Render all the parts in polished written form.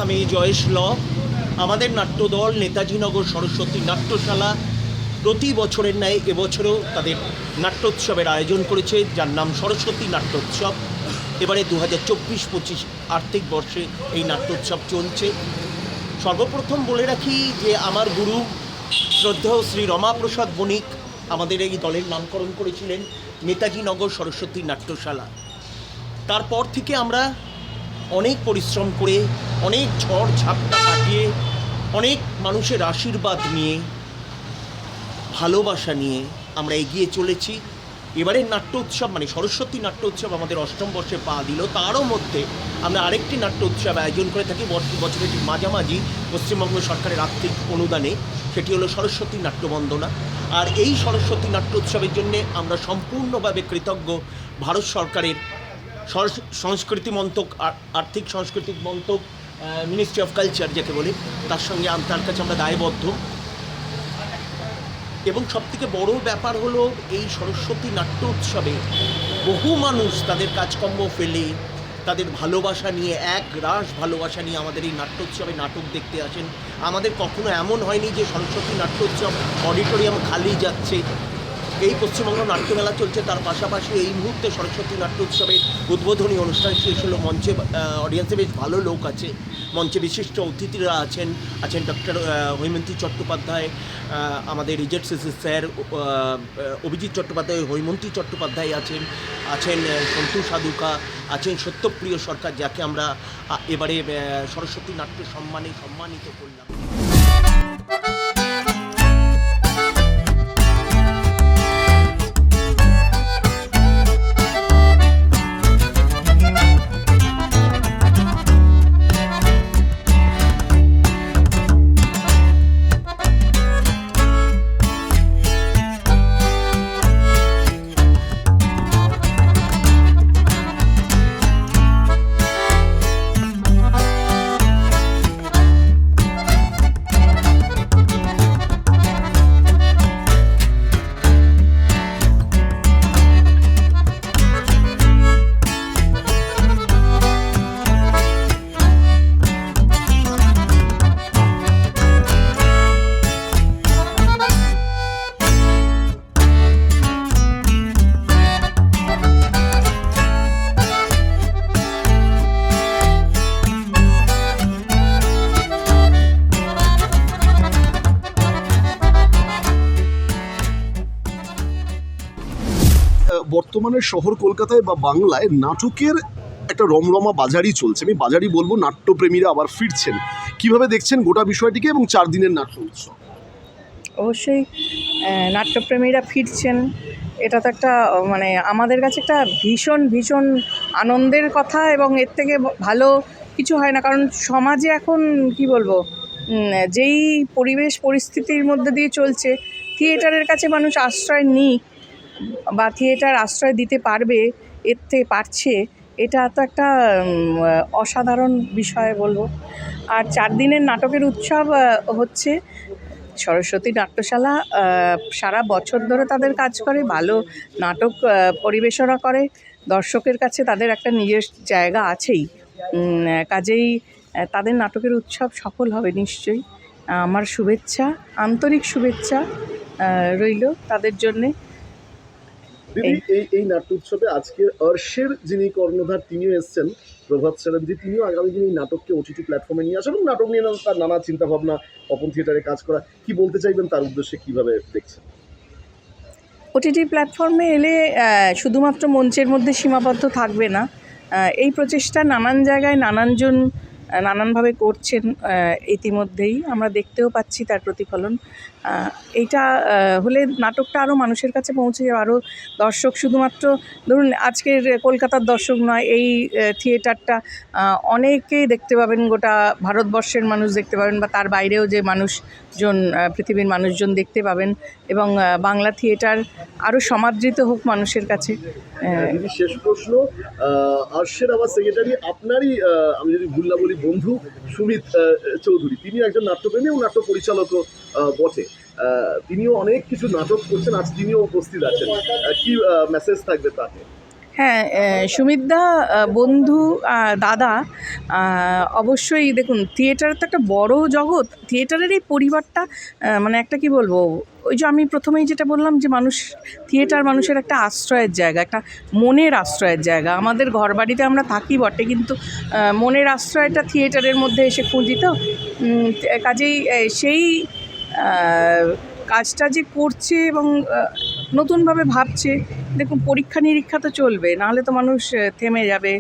আমি জয়েশ ল। আমাদের নাট্যদল নেতাজিনগর সরস্বতী নাট্যশালা প্রতি বছরের ন্যায় এবছরেও তাদের নাট্যোৎসবের আয়োজন করেছে, যার নাম সরস্বতী নাট্যোৎসব। এবারে 2024-25 আর্থিক বর্ষে এই নাট্যোৎসব চলছে। সর্বপ্রথম বলে রাখি যে আমার গুরু শ্রদ্ধেয় শ্রী রমাপ্রসাদ বণিক আমাদের এই দলের নামকরণ করেছিলেন নেতাজিনগর সরস্বতী নাট্যশালা। তারপর থেকে আমরা অনেক পরিশ্রম করে, অনেক ঝড় ঝাপটা কাটিয়ে, অনেক মানুষের আশীর্বাদ নিয়ে, ভালোবাসা নিয়ে আমরা এগিয়ে চলেছি। এবারের নাট্য উৎসব মানে সরস্বতী নাট্য উৎসব আমাদের অষ্টম বর্ষে পা দিল। তারও মধ্যে আমরা আরেকটি নাট্য উৎসব আয়োজন করে থাকি বছরের মাঝামাঝি পশ্চিমবঙ্গ সরকারের আর্থিক অনুদানে, সেটি হলো সরস্বতী নাট্যবন্দনা। আর এই সরস্বতী নাট্য উৎসবের জন্যে আমরা সম্পূর্ণভাবে কৃতজ্ঞ ভারত সরকারের সংস্কৃতি মন্ত্রক, আর্থিক সাংস্কৃতিক মন্ত্রক, মিনিস্ট্রি অফ কালচার যাকে বলে, তার সঙ্গে তার কাছে আমরা দায়বদ্ধ। এবং সবথেকে বড় ব্যাপার হলো এই সরস্বতী নাট্য উৎসবে বহু মানুষ তাদের কাজকর্ম ফেলে, তাদের ভালোবাসা নিয়ে, এক রাশ ভালোবাসা নিয়ে আমাদের এই নাট্য উৎসবে নাটক দেখতে আসেন। আমাদের কখনো এমন হয়নি যে সরস্বতী নাট্য উৎসব অডিটোরিয়াম খালি যাচ্ছে। এই পশ্চিমবঙ্গ নাট্যমেলা চলছে, তার পাশাপাশি এই মুহূর্তে সরস্বতী নাট্য উৎসবের উদ্বোধনী অনুষ্ঠান শেষ হলো। মঞ্চে অডিয়েন্সে বেশ ভালো লোক আছে, মঞ্চে বিশিষ্ট অতিথিরা আছেন ডক্টর হৈমন্তী চট্টোপাধ্যায়, আমাদের রিজেটসিসি স্যার অভিজিৎ চট্টোপাধ্যায়, হৈমন্তী চট্টোপাধ্যায় আছেন সন্তু সাধুকা আছেন, সত্যপ্রিয় সরকার, যাকে আমরা এবারে সরস্বতী নাট্য সম্মানে সম্মানিত করলাম। বর্তমানে শহর কলকাতায় বা বাংলায় নাটকের একটা রমরমা বাজারই চলছে। আমি বাজারই বলবো, নাট্যপ্রেমীরা আবার ফিরছেন। কিভাবে দেখছেন গোটা বিষয়টিকে এবং 4 দিনের নাট্য উৎসব? অবশ্যই নাট্যপ্রেমীরা ফিরছেন, এটা তো একটা মানে আমাদের কাছে একটা ভীষণ ভীষণ আনন্দের কথা, এবং এর থেকে ভালো কিছু হয় না। কারণ সমাজে এখন কি বলবো, যেই পরিবেশ পরিস্থিতির মধ্যে দিয়ে চলছে, থিয়েটারের কাছে মানুষ আশ্রয় নিক বা থিয়েটার আশ্রয় দিতে পারবে, এর থেকে পারছে, এটা তো একটা অসাধারণ বিষয় বলবো। আর 4 দিনের নাটকের উৎসব হচ্ছে। সরস্বতী নাট্যশালা সারা বছর ধরে তাদের কাজ করে, ভালো নাটক পরিবেশনা করে, দর্শকের কাছে তাদের একটা নিজের জায়গা আছেই। কাজেই তাদের নাটকের উৎসব সফল হবে নিশ্চয়ই। আমার শুভেচ্ছা, আন্তরিক শুভেচ্ছা রইল তাদের জন্যে। এই নাট্য উৎসবে আজকে অর্শের যিনি কর্ণধার তিনিও এসছেন, প্রভাত চ্যাটার্জি, তিনিও আগামী দিন এই নাটককে OTT প্ল্যাটফর্মে নিয়ে আসেন এবং নাটক নিয়ে তার নানা চিন্তাভাবনা, অপন থিয়েটারে কাজ করা। কি বলতে চাইবেন তার উদ্দেশ্যে, কিভাবে দেখছেন? OTT প্ল্যাটফর্মে এলে শুধুমাত্র মঞ্চের মধ্যে সীমাবদ্ধ থাকবে না, এই প্রচেষ্টা নানান জায়গায় নানানজন নানানভাবে করছেন। ইতিমধ্যেই আমরা দেখতেও পাচ্ছি তার প্রতিফলন। এইটা হলে নাটকটা আরও মানুষের কাছে পৌঁছে যাবে, আরও দর্শক, শুধুমাত্র ধরুন আজকের কলকাতার দর্শক নয়, এই থিয়েটারটা অনেকেই দেখতে পাবেন, গোটা ভারতবর্ষের মানুষ দেখতে পাবেন, বা তার বাইরেও যে মানুষজন, পৃথিবীর মানুষজন দেখতে পাবেন, এবং বাংলা থিয়েটার আরও সমাদৃত হোক মানুষের কাছে। দিদি, শেষ প্রশ্ন, আর্শের আবার সেক্রেটারি আপনারই, আমি যদি ভুল না বলি, বন্ধু সুমিত চৌধুরী, তিনি একজন নাট্যপ্রেমী এবং নাট্য পরিচালকও বটে। তিনিও অনেক কিছু নাটক করছেন, আজ তিনিও উপস্থিত আছেন। কি মেসেজ থাকবে তাকে? হ্যাঁ, সুমিতদা বন্ধু, দাদা, অবশ্যই দেখুন থিয়েটার তো একটা বড় জগৎ। থিয়েটারের এই পরিবারটা মানে একটা কি বলবো, ওই যে আমি প্রথমেই যেটা বললাম যে থিয়েটার মানুষের একটা আশ্রয়ের জায়গা, একটা মনের আশ্রয়ের জায়গা। আমাদের ঘরবাড়িতে আমরা থাকি বটে, কিন্তু মনের আশ্রয়টা থিয়েটারের মধ্যে এসে খুঁজি। তো কাজেই সেই কাজটা যে করছে এবং নতুনভাবে ভাবছে, দেখুন পরীক্ষা নিরীক্ষা তো চলবে, নাহলে তো মানুষ থেমে যাবে,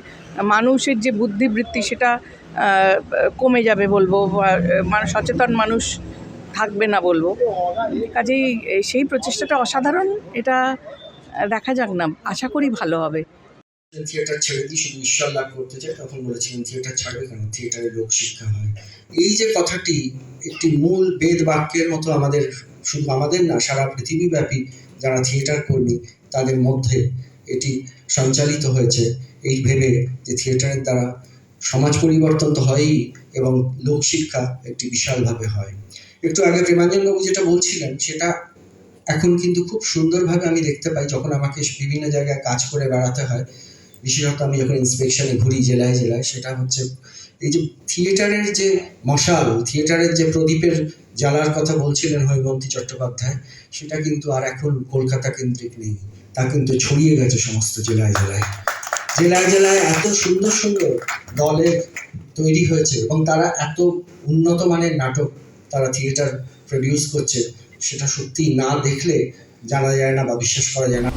মানুষের যে বুদ্ধিবৃত্তি সেটা কমে যাবে বলবো, সচেতন মানুষ থাকবে না বলবো। কাজেই সেই প্রচেষ্টাটা অসাধারণ। এটা দেখা যাক না, আশা করি ভালো হবে। থিয়েটার ছেড়ে দিয়ে শুধু ঈশ্বর লাভ করতে চায়, তখন বলেছিলেন থিয়েটার ছাড়বে কেন, থিয়েটারে লোক শিক্ষা হয়। এই যে কথাটি একটি মূল বেদ বাক্যের মতো আমাদের, শুধু আমাদের না, সারা পৃথিবীব্যাপী যারা থিয়েটার কর্মী তাদের মধ্যে এটি সঞ্চালিত হয়েছে, এই ভেবে যে থিয়েটারের দ্বারা সমাজ পরিবর্তন তো হয়ই এবং লোকশিক্ষা একটি বিশালভাবে হয়। একটু আগে প্রেমাঞ্জনবাবু যেটা বলছিলেন সেটা এখন কিন্তু খুব সুন্দরভাবে আমি দেখতে পাই যখন আমাকে বিভিন্ন জায়গায় কাজ করে বেড়াতে হয়, বিশেষত আমি যখন ইন্সপেকশনে ঘুরি জেলায় জেলায়, সেটা হচ্ছে এই যে থিয়েটারের যে মশাল, থিয়েটারের যে প্রদীপের জ্বালার কথা বলছিলেন হৈমন্তী চট্টোপাধ্যায়, সেটা কিন্তু আর এখন কলকাতা কেন্দ্রিক নেই, তা কিন্তু ছড়িয়ে গেছে সমস্ত জেলায় জেলায়। জেলায় জেলায় এত সুন্দর সুন্দর দলের তৈরি হয়েছে এবং তারা এত উন্নত মানের নাটক তারা থিয়েটার প্রডিউস করছে, সেটা সত্যি না দেখলে জানা যায় না বা বিশ্বাস করা যায় না।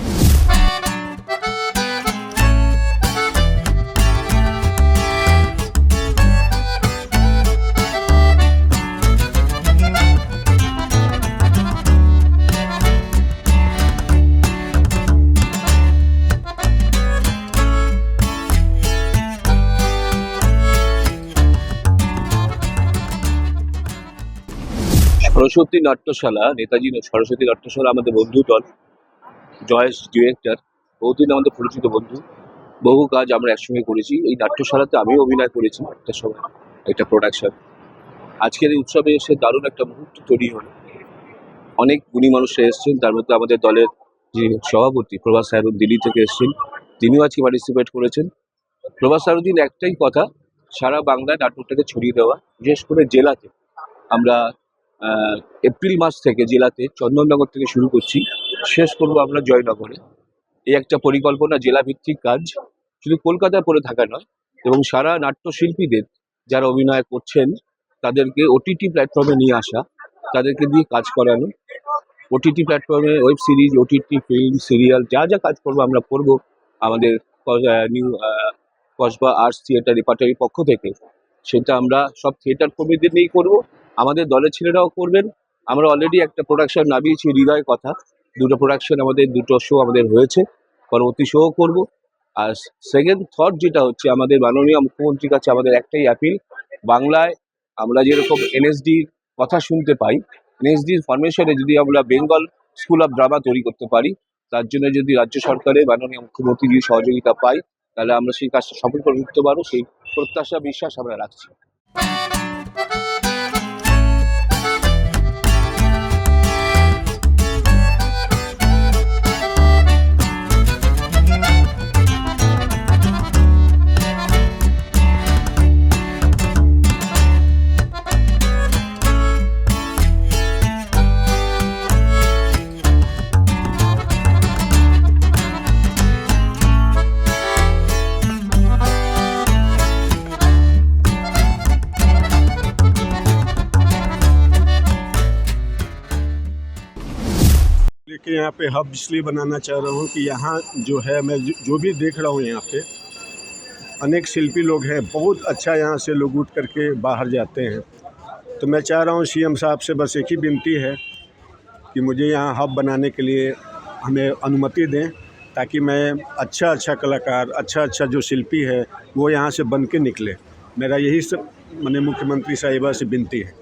সরস্বতী নাট্যশালা, নেতাজি সরস্বতী নাট্যশালা আমাদের বন্ধু দল, জয়েশ ডিরেক্টর, বহুদিন আমাদের পরিচিত বন্ধু, বহু কাজ আমরা একসঙ্গে করেছি। এই নাট্যশালাতে আমিও অভিনয় করেছি একটা সময়, একটা প্রোডাকশন। আজকের এই উৎসবে এসে দারুণ একটা মুহূর্ত তৈরি হলো। অনেক গুণী মানুষরা এসেছেন, তার মধ্যে আমাদের দলের যে সভাপতি প্রভাস সায়রুদ্দিন দিল্লি থেকে এসেছেন, তিনিও আজকে পার্টিসিপেট করেছেন। প্রভাস সায়রুদ্দিন একটাই কথা, সারা বাংলায় নাটকটাকে ছড়িয়ে দেওয়া, বিশেষ করে জেলাতে। আমরা এপ্রিল মাস থেকে জেলাতে চন্দননগর থেকে শুরু করছি, শেষ করবো আমরা জয়নগরে। এই একটা পরিকল্পনা, জেলাভিত্তিক কাজ, শুধু কলকাতায় পড়ে থাকা নয়, এবং সারা নাট্যশিল্পীদের যারা অভিনয় করছেন তাদেরকে ওটিটি প্ল্যাটফর্মে নিয়ে আসা, তাদেরকে দিয়ে কাজ করানো। ওটিটি প্ল্যাটফর্মে web series, OTT film, serial, যা যা কাজ করবো আমরা করবো আমাদের নিউ কসবা আর্টস থিয়েটার রিপার্টারির পক্ষ থেকে। সেটা আমরা সব থিয়েটার কর্মীদের নিয়েই করবো, আমাদের দলের ছেলেরাও করবেন। আমরা অলরেডি একটা প্রোডাকশন নামিয়েছি, হৃদয় কথা, দুটো প্রোডাকশন আমাদের, দুটো শো আমাদের হয়েছে, পরবর্তী শোও করবো। আর সেকেন্ড থট যেটা হচ্ছে, আমাদের মাননীয় মুখ্যমন্ত্রীর কাছে আমাদের একটাই অ্যাপিল, বাংলায় আমরা যেরকম এনএসডির কথা শুনতে পাই, এনএসডির ফরমেশনে যদি আমরা বেঙ্গল স্কুল অফ ড্রামা তৈরি করতে পারি, তার জন্য যদি রাজ্য সরকারের মাননীয় মুখ্যমন্ত্রী যদি সহযোগিতা পাই, তাহলে আমরা সেই কাজটা সফল করে উঠতে পারবো, সেই প্রত্যাশা বিশ্বাস আমরা রাখছি। कि यहाँ पे हब इसलिए बनाना चाह रहा हूँ कि यहाँ जो है, मैं जो भी देख रहा हूँ यहाँ पे अनेक शिल्पी लोग हैं, बहुत अच्छा यहाँ से लोग उठ करके बाहर जाते हैं। तो मैं चाह रहा हूँ सीएम साहब से बस एक ही विनती है कि मुझे यहाँ हब बनाने के लिए हमें अनुमति दें, ताकि मैं अच्छा कलाकार, अच्छा जो शिल्पी है वो यहाँ से बन के निकले। मेरा यही सब मैंने मुख्यमंत्री साहिबा से विनती है।